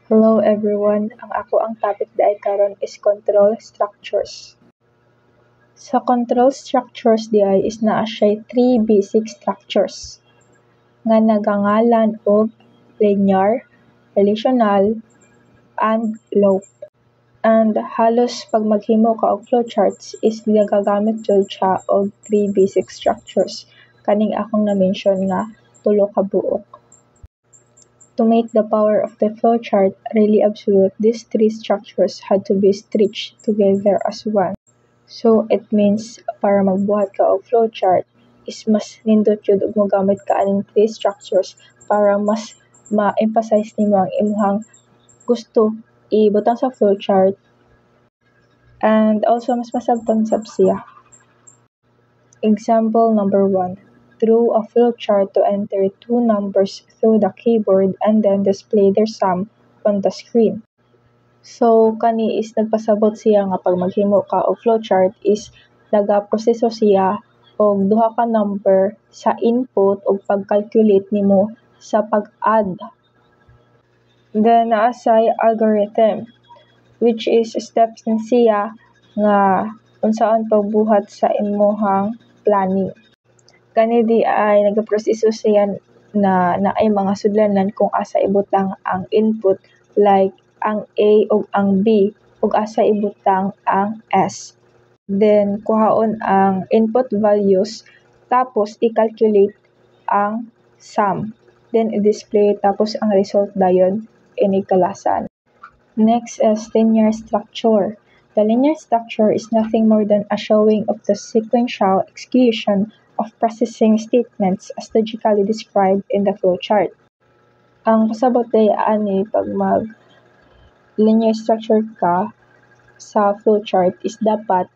Hello everyone, ang topic day karon is control structures. Sa control structures is naa siya 3 basic structures nga nagangalan og linear, relational, and loop. And halos pag maghimo ka og flowcharts is nagagamit jud siya og 3 basic structures kaning akong na-mention nga tulo ka buok. To make the power of the flowchart really absolute, these 3 structures had to be stitched together as one. So it means para magbuhat ka og flowchart is mas nindot jud ug mogamit ka aning 3 structures para mas ma-emphasize nimo ang imong gusto ibutang sa flowchart and also mas masabtan sab siya. Example number 1. Draw a flowchart to enter 2 numbers through the keyboard and then display their sum on the screen. So, kani is nagpasabot siya nga pag maghimo ka og flowchart is nagaproseso siya og duha ka number sa input ug pag-calculate nimo sa pag-add. Then, naa say algorithm which is steps ni siya nga unsaon pagbuhat sa imong planning. Kani di ay nagaproseso siya na naay mga sudlanan kung asa ibutang ang input like ang A ug ang B ug asa ibutang ang S. Then kuhaon ang input values tapos i-calculate ang sum. Then i-display tapos ang result dayon inikalasan. Next is linear structure. The linear structure is nothing more than a showing of the sequential execution of processing statements as logically described in the flowchart. Ang pasabot day ani pag mag linear structure ka sa flowchart is dapat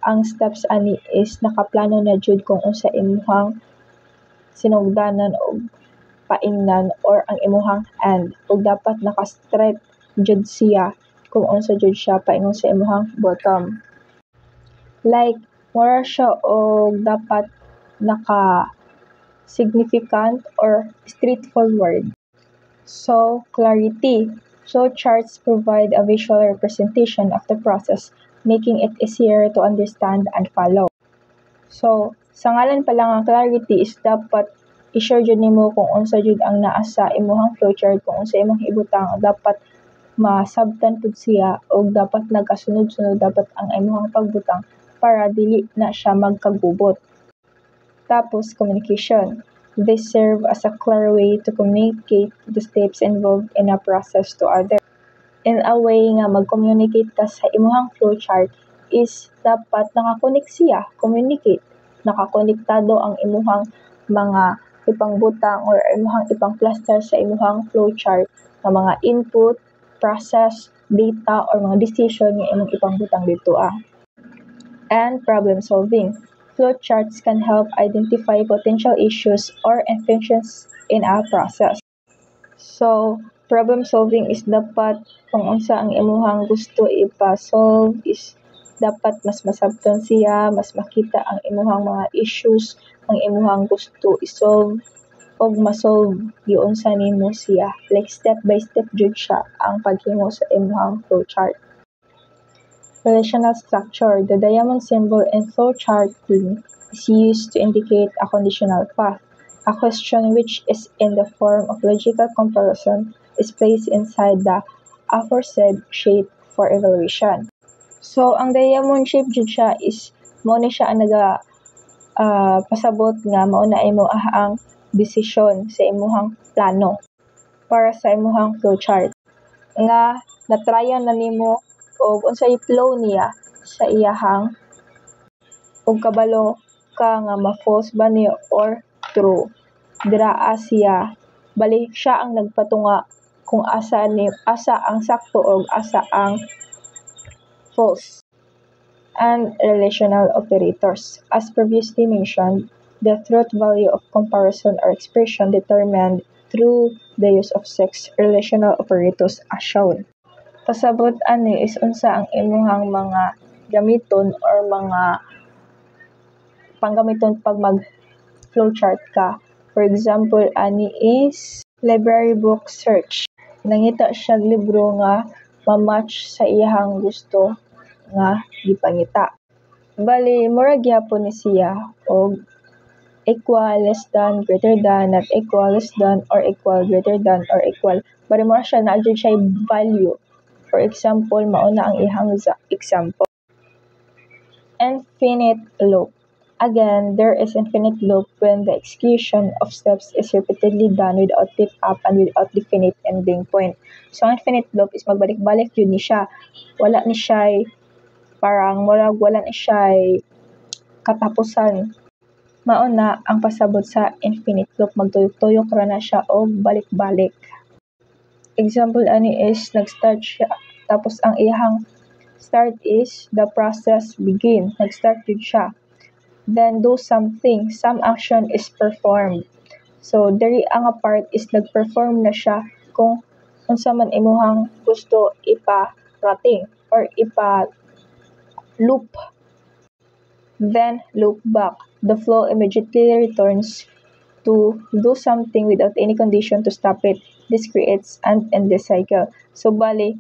ang steps ani is nakaplano na jud kung unsa imong sinugdanan og paingnan or ang imong end ug dapat naka-straight jud siya kung unsa jud siya paingon sa imong bottom. Like mura siya og dapat naka-significant or straightforward. So, clarity. Flowcharts provide a visual representation of the process, making it easier to understand and follow. So, sa ngalan pa lang ang clarity is dapat i-share jud nimo kung unsa jud ang naa sa imong flowchart, kung unsa imong ibutang, dapat masabtan pud siya o dapat nagasunod-sunod dapat ang imong pagbutang para dili na siya magkagubot. Tapos, communication. They serve as a clear way to communicate the steps involved in a process to others. In a way nga mag-communicate ka sa imong flowchart is dapat nakakonek siya, communicate. Nakakonektado ang imong mga ipangbutang or imong ipang-cluster sa imong flowchart nga mga input, process, data, or mga decision nga imong ipangbutang dito. And problem solving. Flowcharts can help identify potential issues or inefficiencies in a process. So, problem solving is dapat kung unsa ang imong gusto ipa-solve is dapat mas masabtan siya, mas makita ang imong mga issues, ang imong gusto i-solve og ma-solve giunsa nimo siya. Like step by step jud siya ang paghimo sa imong flowchart. Relational structure. The diamond symbol in flowcharting is used to indicate a conditional path. A question which is in the form of logical comparison is placed inside the aforesaid shape for evaluation. So, ang diamond shape jud siya is mao ni siya ang pasabot nga mao na imo ang decision sa imong plano para sa imong flowchart. Nga na-tryan na nimo og unsay flow niya sa iyahang ug kabalo ka nga ma-false ba niya or true. Dira siya bali siya ang nagpatunga kung asa ang sakto og asa ang false. And relational operators. As previously mentioned, the truth value of comparison or expression determined through the use of 6 relational operators as shown. Pasabot ani is unsa ang imong mga gamiton or mga panggamiton pag mag flowchart ka. For example, ani is library book search. nangita siya libro nga ma-match sa iyang gusto nga gipangita. Bali mura gyapon ni siya og equal, less than, greater than, not equal, less than, or equal, greater than, or equal. Bali mura siya na siya value. For example, mauna ang ihang example. Infinite loop. Again, there is infinite loop when the execution of steps is repeatedly done without let up and without definite ending point. So, ang infinite loop is magbalik-balik yun ni siya. Wala ni siya parang wala ni siya katapusan. Mauna ang pasabot sa infinite loop, magtuyok-tuyok ra na siya o balik-balik. Example ani is nag-start siya tapos ang iyang start is the process begin. Nag-start yun siya. Then do something, some action is performed. So diri ang part is nag-perform na siya kung unsa man imuhang gusto ipa-rating or ipa-loop. Then loop back. The flow immediately returns to do something without any condition to stop it. This creates an endless cycle. So bali,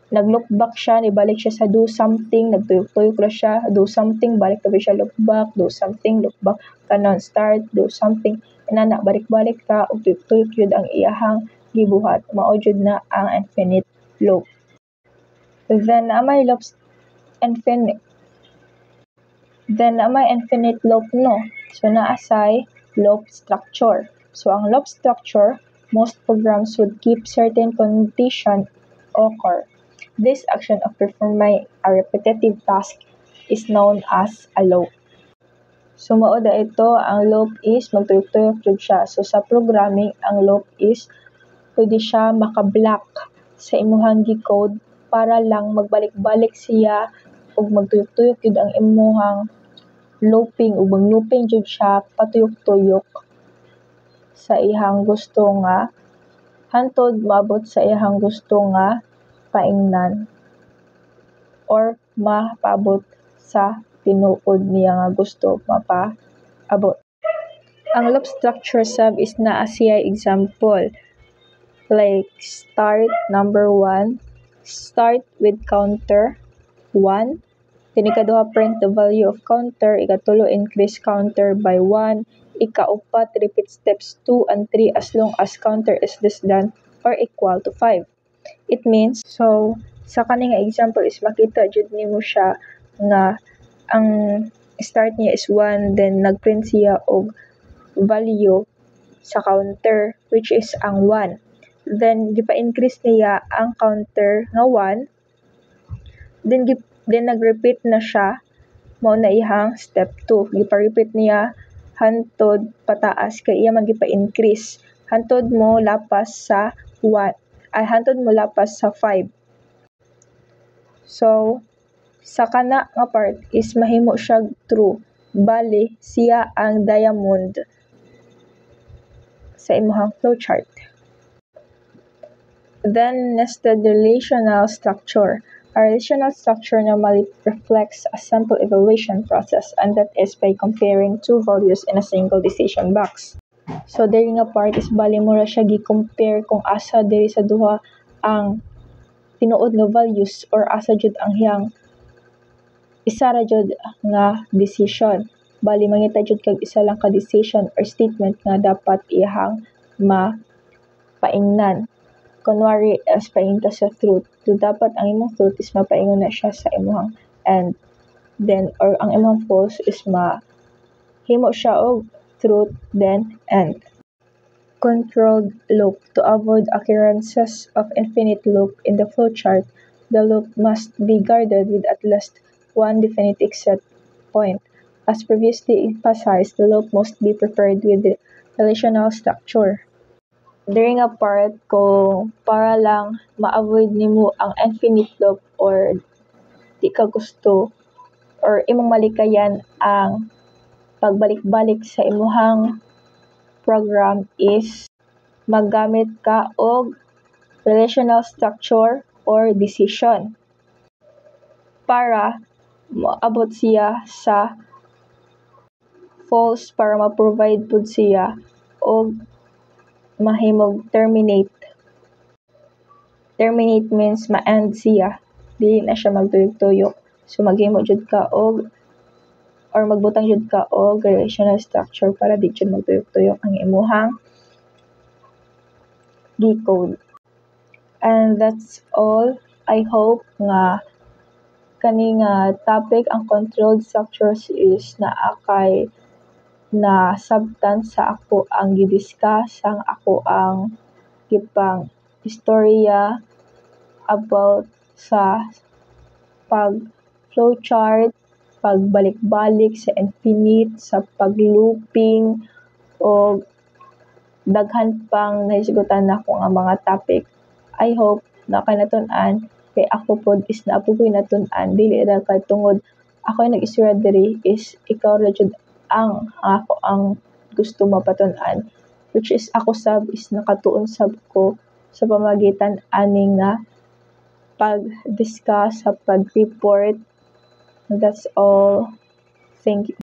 nag-look back siya, nibalik siya sa do something, nagtuyok-tuyok ra siya, do something, balik na siya, look back, do something, look back, kanon start, do something, inana, balik-balik ka, ug tuyok-tuyok yun ang iyahang gibuhat, mao jud na ang infinite loop. Then may infinite loop no. So naasay loop structure. So ang loop structure, most programs would keep certain condition occur. This action of performing a repetitive task is known as a loop. So mao da ito, ang loop is magtuyok-tuyok jud siya. So sa programming, ang loop is pwede siya maka-block sa imuhang gi-code para lang magbalik-balik siya ug magtuyok-tuyok jud ang imuhang looping ug mag-looping jud siya patuyok-tuyok sa ihang gusto nga hantod maabot sa ihang gusto nga paingnan or mapaabot sa tinuod niya nga gusto mapaabot. Ang loop structure sub is naa siya example like start number 1, start with counter 1, then ikaduha print the value of counter, ikatulo increase counter by 1, ikaupat repeat steps 2 and 3 as long as counter is less than or equal to 5. It means, so, sa kaning example is makita jud nimo siya nga ang start niya is 1, then nagprint siya og value sa counter which is ang 1. Then gipa-increase niya ang counter nga 1. Then nag-repeat na siya, mao na ihang step 2. Gipa-repeat niya hantod pataas kay iya man gipa-increase. Hantod mo lapas sa 5. So, sa kana nga part is mahimo siya true. Bali, siya ang diamond sa imuhang flowchart. Then, nested relational structure. A relational structure normally reflects a sample evaluation process, and that is by comparing two values in a single decision box. So, diri nga part is bali mo ra siya gi-compare kung asa diri sa duha ang tinuod nga values or asa jud ang hiyang isa ra jud nga decision. Bali mangita jud kag isa lang ka decision or statement nga dapat iyang mapaingnan. Kunwari, as paingin ka sa truth, so dapat ang imong truth is mapaingon na siya sa imong end. Then, or ang imong false is mahimo siya og truth, then end. Controlled loop. To avoid occurrences of infinite loop in the flowchart, the loop must be guarded with at least one definite exit point. As previously emphasized, the loop must be prepared with the relational structure. During a part kung para lang ma-avoid nimo ang infinite loop or di ka gusto or imong malikayan ang pagbalik-balik sa imuhang program is maggamit ka og relational structure or decision para moabot siya sa false para ma-provide pud siya og mahimog terminate. Terminate means ma-end siya, dili na siya magtuyok-tuyok. So maghimo jud ka og or magbutang jud ka og relational structure para di jud magtuyok-tuyok ang imuhang G-code. And that's all. I hope nga kani nga topic ang controlled structures is naa kay na sabtan sa ako ang gidiscuss, ang ako ang gipang istorya about sa pag flowchart, pagbalik-balik sa infinite, sa pag-looping, o daghan pang nahisgutan nako nga mga topic. I hope na kanatun-an kay ako pod is naapugoy natun-an dili ra kay tungod ako yung nag-istorya diri is ikaw ra jud ang ako ang gusto mapatun-an, which is ako sab is nakatuon sab ko sa pamagitan ani nga pag-discuss sa pag-report. That's all. Thank you.